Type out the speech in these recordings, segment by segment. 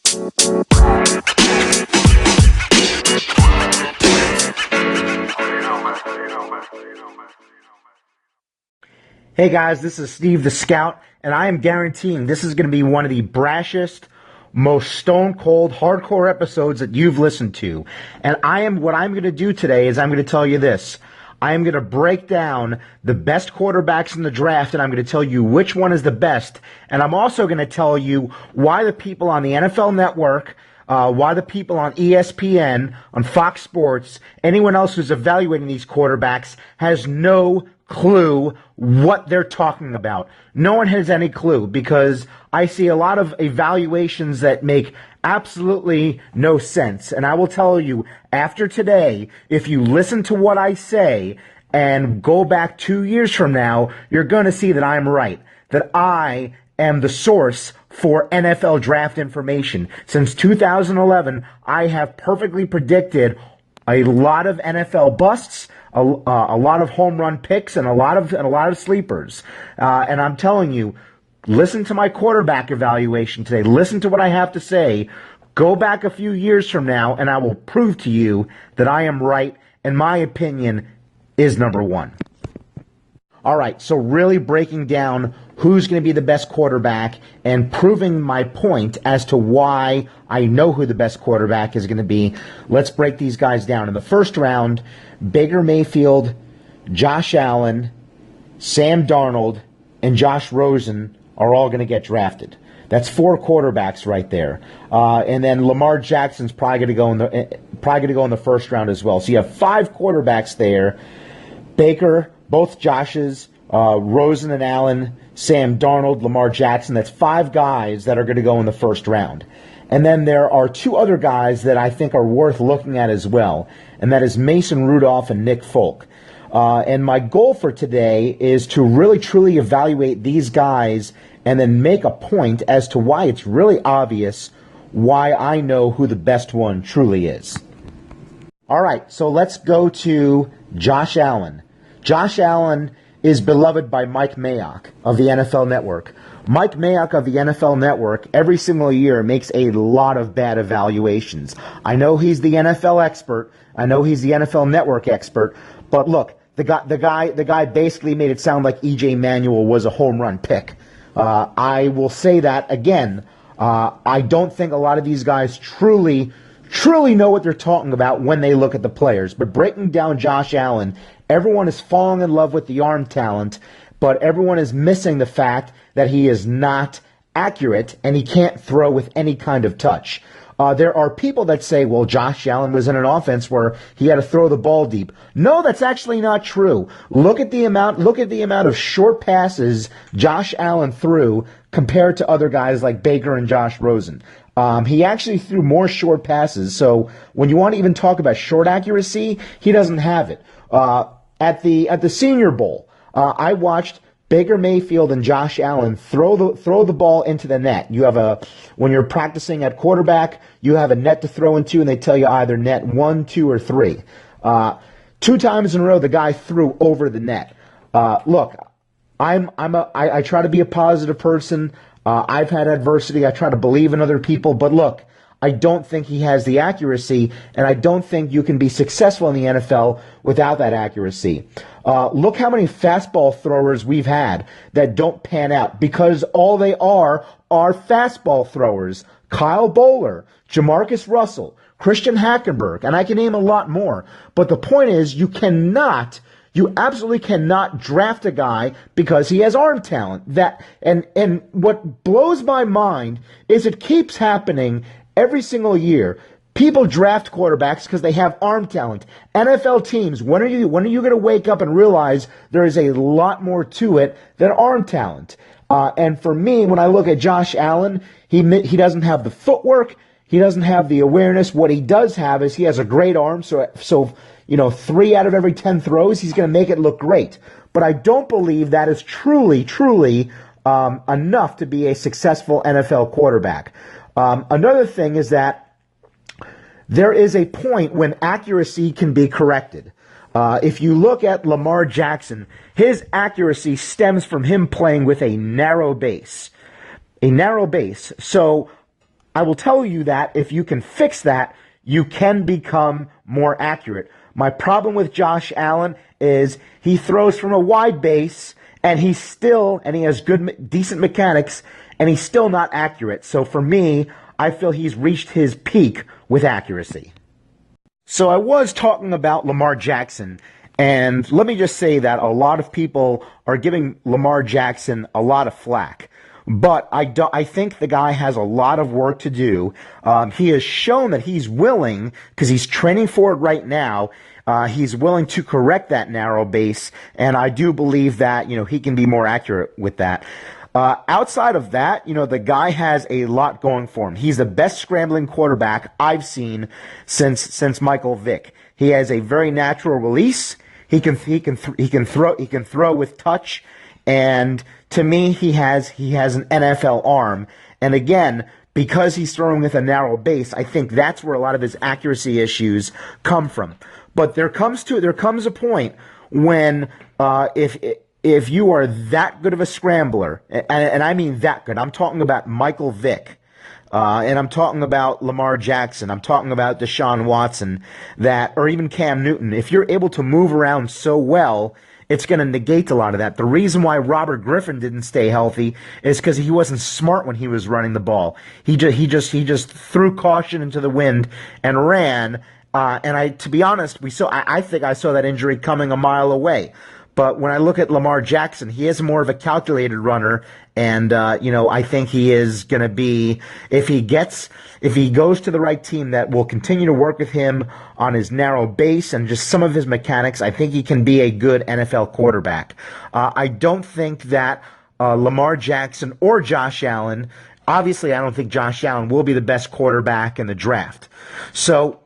Hey guys, this is Steve the Scout, and I am guaranteeing this is going to be one of the brashest, most stone cold, hardcore episodes that you've listened to. And what I'm going to do today is I'm going to tell you this. I am going to break down the best quarterbacks in the draft, and I'm going to tell you which one is the best. And I'm also going to tell you why the people on the NFL Network, why the people on ESPN, on Fox Sports, anyone else who's evaluating these quarterbacks has no clue what they're talking about. No one has any clue, because I see a lot of evaluations that make absolutely no sense. And I will tell you, after today, if you listen to what I say and go back 2 years from now, you're going to see that I'm right, that I am the source for NFL draft information. Since 2011, I have perfectly predicted a lot of NFL busts, a lot of home run picks, and a lot of sleepers. And I'm telling you, listen to my quarterback evaluation today. Listen to what I have to say. Go back a few years from now, and I will prove to you that I am right, and my opinion is number one. All right, so really breaking down who's going to be the best quarterback and proving my point as to why I know who the best quarterback is going to be. Let's break these guys down. In the first round, Baker Mayfield, Josh Allen, Sam Darnold, and Josh Rosen are all going to get drafted. That's 4 quarterbacks right there. And then Lamar Jackson's probably going to go in the first round as well. So you have 5 quarterbacks there. Baker, both Joshes, Rosen and Allen, Sam Darnold, Lamar Jackson. That's 5 guys that are going to go in the first round. And then there are 2 other guys that I think are worth looking at as well, and that is Mason Rudolph and Nick Folk. And my goal for today is to really truly evaluate these guys and then make a point as to why it's really obvious why I know who the best one truly is. All right, so let's go to Josh Allen. Josh Allen is beloved by Mike Mayock of the NFL Network. Mike Mayock of the NFL Network every single year makes a lot of bad evaluations. I know he's the NFL expert. I know he's the NFL Network expert. But look, the guy basically made it sound like E.J. Manuel was a home run pick. I will say that again. I don't think a lot of these guys truly know what they're talking about when they look at the players. But breaking down Josh Allen, everyone is falling in love with the arm talent, but everyone is missing the fact that he is not accurate and he can't throw with any kind of touch. There are people that say, well, Josh Allen was in an offense where he had to throw the ball deep. No, that's actually not true. Look at the amount of short passes Josh Allen threw compared to other guys like Baker and Josh Rosen. He actually threw more short passes. So when you want to even talk about short accuracy, he doesn't have it. At the Senior Bowl, I watched Baker Mayfield and Josh Allen throw the ball into the net. When you're practicing at quarterback, you have a net to throw into, and they tell you either net 1, 2, or 3. 2 times in a row, the guy threw over the net. Look, I try to be a positive person. I've had adversity. I try to believe in other people, but look, I don't think he has the accuracy, and I don't think you can be successful in the NFL without that accuracy. Look how many fastball throwers we've had that don't pan out because all they are fastball throwers. Kyle Bowler, Jamarcus Russell, Christian Hackenberg, and I can name a lot more. But the point is, you absolutely cannot draft a guy because he has arm talent. And what blows my mind is it keeps happening every single year. People draft quarterbacks because they have arm talent. NFL teams, when are you going to wake up and realize there is a lot more to it than arm talent? And for me, when I look at Josh Allen, he doesn't have the footwork. He doesn't have the awareness. What he does have is he has a great arm. So 3 out of every 10 throws, he's going to make it look great. But I don't believe that is truly enough to be a successful NFL quarterback. Another thing is that there is a point when accuracy can be corrected. If you look at Lamar Jackson, his accuracy stems from him playing with a narrow base. So I will tell you that if you can fix that, you can become more accurate. My problem with Josh Allen is he throws from a wide base, and he has decent mechanics, and he's still not accurate. So for me, I feel he's reached his peak with accuracy. So I was talking about Lamar Jackson, and let me just say that a lot of people are giving Lamar Jackson a lot of flack. But I think the guy has a lot of work to do. He has shown that he's willing, because he's training for it right now. He's willing to correct that narrow base, and I do believe that he can be more accurate with that. Outside of that, the guy has a lot going for him. He's the best scrambling quarterback I've seen since Michael Vick. He has a very natural release. He can throw with touch, and to me, he has an NFL arm. And again, because he's throwing with a narrow base, I think that's where a lot of his accuracy issues come from. But there comes a point when if you are that good of a scrambler, and I mean that good, I'm talking about Michael Vick, and I'm talking about Lamar Jackson, I'm talking about Deshaun Watson, or even Cam Newton, if you're able to move around so well, it's going to negate a lot of that. The reason why Robert Griffin didn't stay healthy is because he wasn't smart when he was running the ball. He just threw caution into the wind and ran. And to be honest, I think I saw that injury coming a mile away. But when I look at Lamar Jackson, he is more of a calculated runner, and I think he is going to be, if he goes to the right team that will continue to work with him on his narrow base and just some of his mechanics, I think he can be a good NFL quarterback. I don't think that Lamar Jackson or Josh Allen, obviously I don't think Josh Allen will be the best quarterback in the draft. So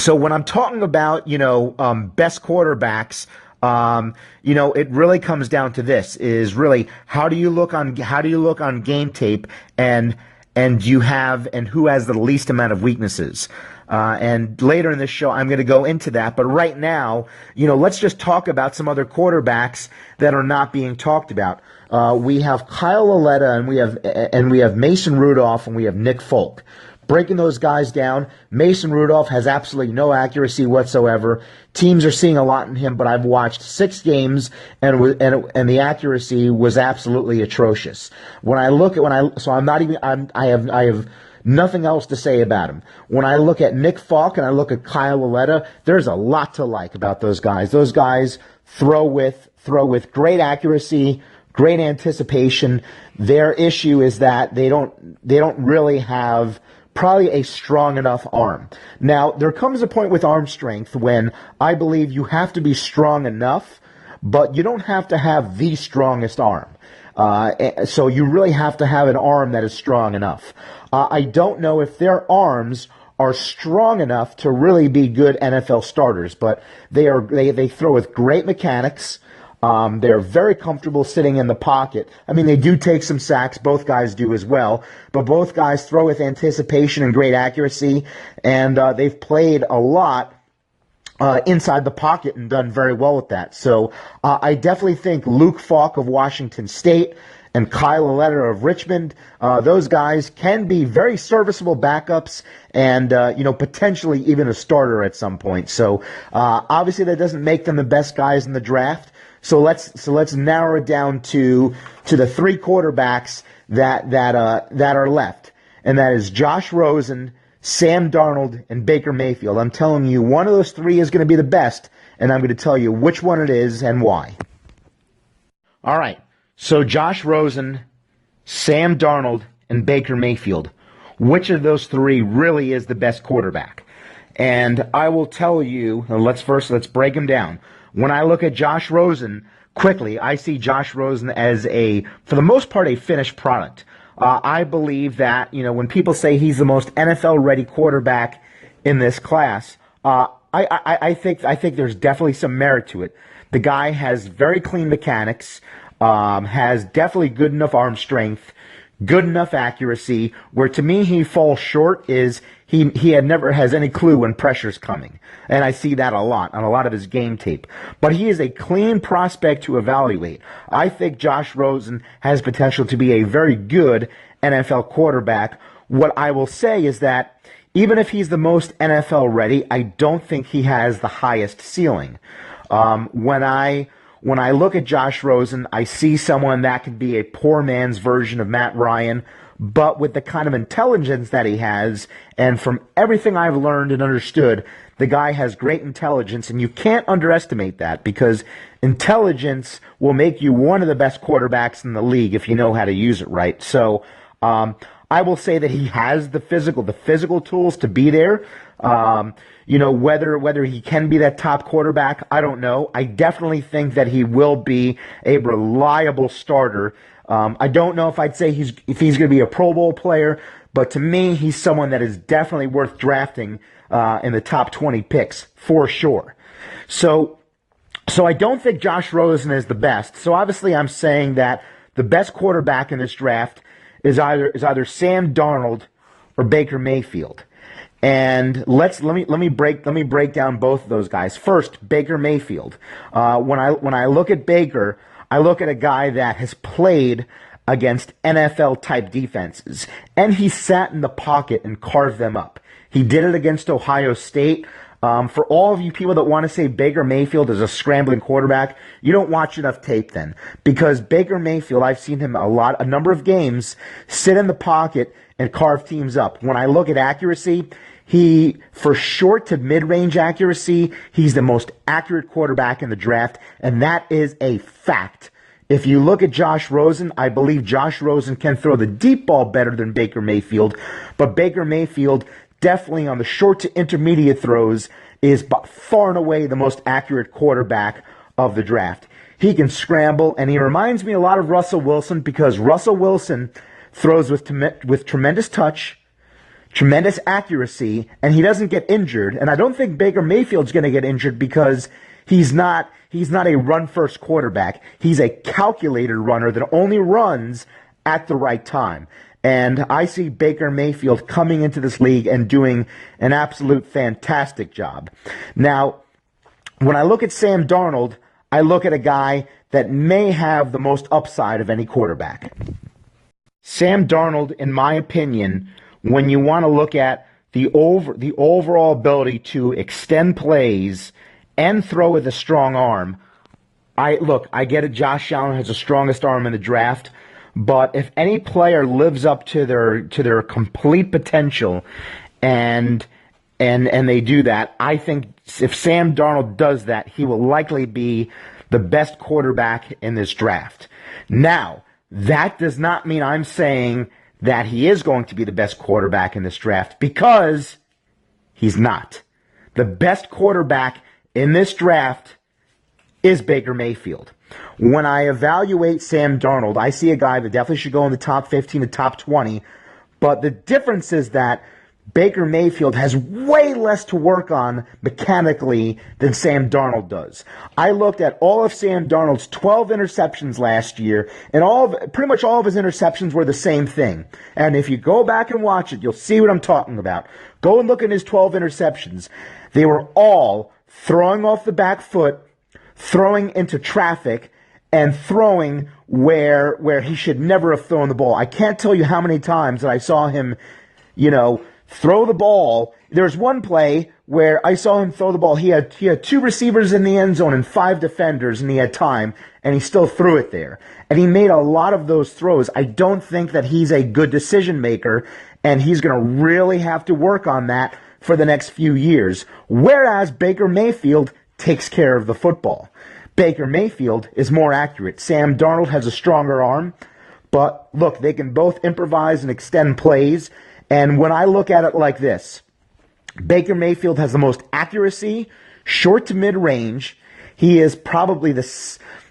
when I'm talking about, best quarterbacks, it really comes down to this: is really how do you look on game tape, and who has the least amount of weaknesses. And later in this show, I'm going to go into that. But right now, let's just talk about some other quarterbacks that are not being talked about. We have Kyle Lauletta, and we have Mason Rudolph, and we have Nick Folk. Breaking those guys down, Mason Rudolph has absolutely no accuracy whatsoever. Teams are seeing a lot in him, but I've watched 6 games, and the accuracy was absolutely atrocious. I have nothing else to say about him. When I look at Nick Folk and I look at Kyle Lauletta, there's a lot to like about those guys. Those guys throw with great accuracy, great anticipation. Their issue is that they don't really have probably a strong enough arm. Now, there comes a point with arm strength when I believe you have to be strong enough, but you don't have to have the strongest arm. So you really have to have an arm that is strong enough. I don't know if their arms are strong enough to really be good NFL starters, but they throw with great mechanics. They're very comfortable sitting in the pocket. I mean, they do take some sacks. Both guys do as well. But both guys throw with anticipation and great accuracy. And they've played a lot inside the pocket and done very well with that. So I definitely think Luke Falk of Washington State and Kyle Lauletta of Richmond, those guys can be very serviceable backups and, potentially even a starter at some point. So obviously that doesn't make them the best guys in the draft. So let's narrow it down to the 3 quarterbacks that are left, and that is Josh Rosen, Sam Darnold, and Baker Mayfield. I'm telling you, one of those 3 is going to be the best, and I'm going to tell you which one it is and why. All right. So Josh Rosen, Sam Darnold, and Baker Mayfield. Which of those 3 really is the best quarterback? And I will tell you. Let's break them down. When I look at Josh Rosen, quickly, I see Josh Rosen as for the most part, a finished product. I believe that, when people say he's the most NFL-ready quarterback in this class, I think there's definitely some merit to it. The guy has very clean mechanics, has definitely good enough arm strength, good enough accuracy. Where to me he falls short is he never has any clue when pressure's coming. And I see that a lot on a lot of his game tape. But he is a clean prospect to evaluate. I think Josh Rosen has potential to be a very good NFL quarterback what I will say is that even if he's the most NFL ready, I don't think he has the highest ceiling. When I look at Josh Rosen, I see someone that could be a poor man's version of Matt Ryan, but with the kind of intelligence that he has, and from everything I've learned and understood, the guy has great intelligence, and you can't underestimate that because intelligence will make you one of the best quarterbacks in the league if you know how to use it right. So I will say that he has the physical tools to be there. Whether he can be that top quarterback, I don't know. I definitely think that he will be a reliable starter. I don't know if I'd say if he's going to be a Pro Bowl player, but to me, he's someone that is definitely worth drafting in the top 20 picks for sure. So I don't think Josh Rosen is the best. So obviously, I'm saying that the best quarterback in this draft is either Sam Darnold or Baker Mayfield. And let me break down both of those guys. First, Baker Mayfield. When I look at Baker, I look at a guy that has played against NFL type defenses, and he sat in the pocket and carved them up. He did it against Ohio State. For all of you people that want to say Baker Mayfield is a scrambling quarterback, you don't watch enough tape then. Because Baker Mayfield, I've seen him a number of games, sit in the pocket and carve teams up. When I look at accuracy, for short to mid-range accuracy, he's the most accurate quarterback in the draft, and that is a fact. If you look at Josh Rosen, I believe Josh Rosen can throw the deep ball better than Baker Mayfield, but Baker Mayfield definitely on the short to intermediate throws is by far and away the most accurate quarterback of the draft. He can scramble, and he reminds me a lot of Russell Wilson because Russell Wilson throws with tremendous touch, tremendous accuracy, and he doesn't get injured. And I don't think Baker Mayfield's going to get injured because he's not a run-first quarterback. He's a calculated runner that only runs at the right time. And I see Baker Mayfield coming into this league and doing an absolute fantastic job. Now, when I look at Sam Darnold, I look at a guy that may have the most upside of any quarterback. Sam Darnold, in my opinion, when you want to look at the overall ability to extend plays and throw with a strong arm, I get it, Josh Allen has the strongest arm in the draft, but if any player lives up to their complete potential and they do that, I think if Sam Darnold does that, he will likely be the best quarterback in this draft. Now, that does not mean I'm saying that he is going to be the best quarterback in this draft because he's not. The best quarterback in this draft is Baker Mayfield. When I evaluate Sam Darnold, I see a guy that definitely should go in the top 15 to top 20, but the difference is that Baker Mayfield has way less to work on mechanically than Sam Darnold does. I looked at all of Sam Darnold's 12 interceptions last year, and pretty much all of his interceptions were the same thing. And if you go back and watch it, you'll see what I'm talking about. Go and look at his 12 interceptions. They were all throwing off the back foot, throwing into traffic, and throwing where he should never have thrown the ball. I can't tell you how many times that I saw him, throw the ball. There's one play where I saw him throw the ball. He had two receivers in the end zone and 5 defenders, and he had time, and he still threw it there. And he made a lot of those throws. I don't think that he's a good decision maker, and he's going to really have to work on that for the next few years. Whereas Baker Mayfield takes care of the football. Baker Mayfield is more accurate. Sam Darnold has a stronger arm, but look, they can both improvise and extend plays. And when I look at it like this, Baker Mayfield has the most accuracy, short to mid-range. He is probably the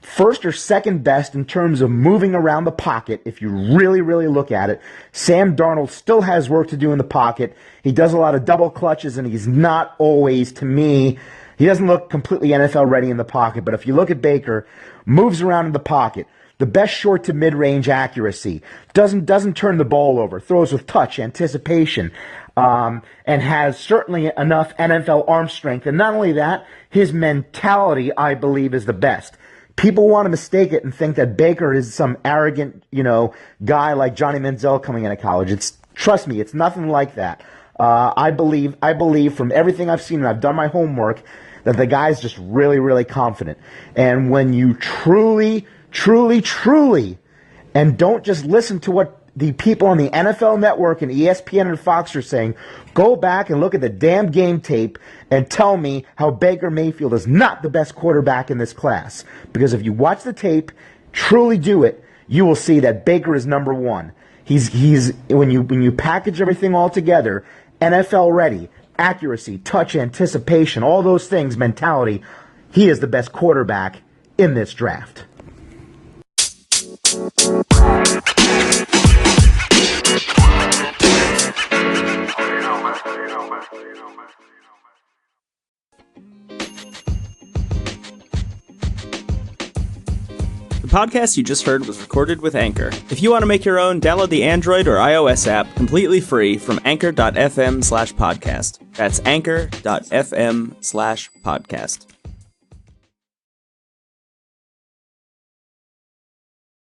first or second best in terms of moving around the pocket, if you really, really look at it. Sam Darnold still has work to do in the pocket. He does a lot of double clutches, and he's not always, to me, he doesn't look completely NFL ready in the pocket. But if you look at Baker, moves around in the pocket, the best short to mid-range accuracy, doesn't turn the ball over, throws with touch, anticipation, and has certainly enough NFL arm strength. And not only that, his mentality, I believe, is the best. People want to mistake it and think that Baker is some arrogant, guy like Johnny Manziel coming out of college. It's Trust me, it's nothing like that. I believe from everything I've seen, and I've done my homework, that the guy's just really, really confident. And when you truly, and don't just listen to what the people on the NFL Network and ESPN and Fox are saying, go back and look at the damn game tape and tell me how Baker Mayfield is not the best quarterback in this class. Because if you watch the tape, truly do it, you will see that Baker is number one. He's when you package everything all together, NFL ready, accuracy, touch, anticipation, all those things, mentality, he is the best quarterback in this draft. The podcast you just heard was recorded with Anchor. If you want to make your own, download the Android or iOS app completely free from anchor.fm/podcast. That's anchor.fm/podcast.